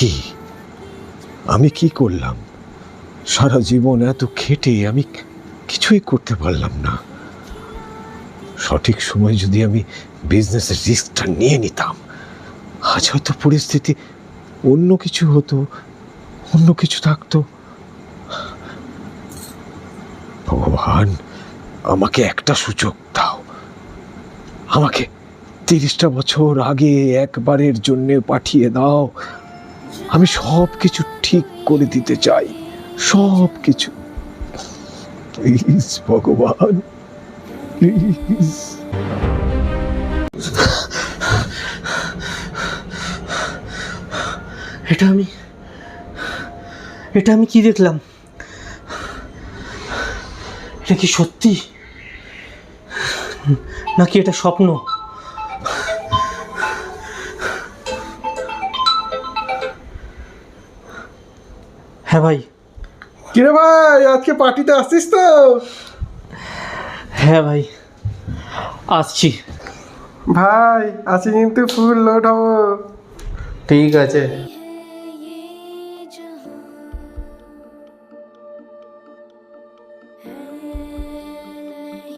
কি আমি কি করলাম? সারা জীবন এত খেটে আমি কিছুই করতে পারলাম না। সঠিক সময় যদি আমি বিজনেসের রিস্কটা নিয়ে নিতাম, আজ হয়তো পরিস্থিতি অন্য কিছু হতো, অন্য কিছু থাকতো। ভগবান, আমাকে একটা সুযোগ দাও। আমাকে 30টা বছর আগে একবারের জন্য পাঠিয়ে দাও। আমি সব কিছু ঠিক করে দিতে চাই, সব কিছু। প্লিজ ভগবান, প্লিজ। এটা আমি কি দেখলাম? এটা কি সত্যি নাকি এটা স্বপ্ন? হ্যাঁ ভাই। কিরে ভাই, আজকে পার্টিতে আসছিস তো? হ্যাঁ ভাই, আসছি। ভাই আজকে কিন্তু ফুল লোড হবো। ঠিক আছে।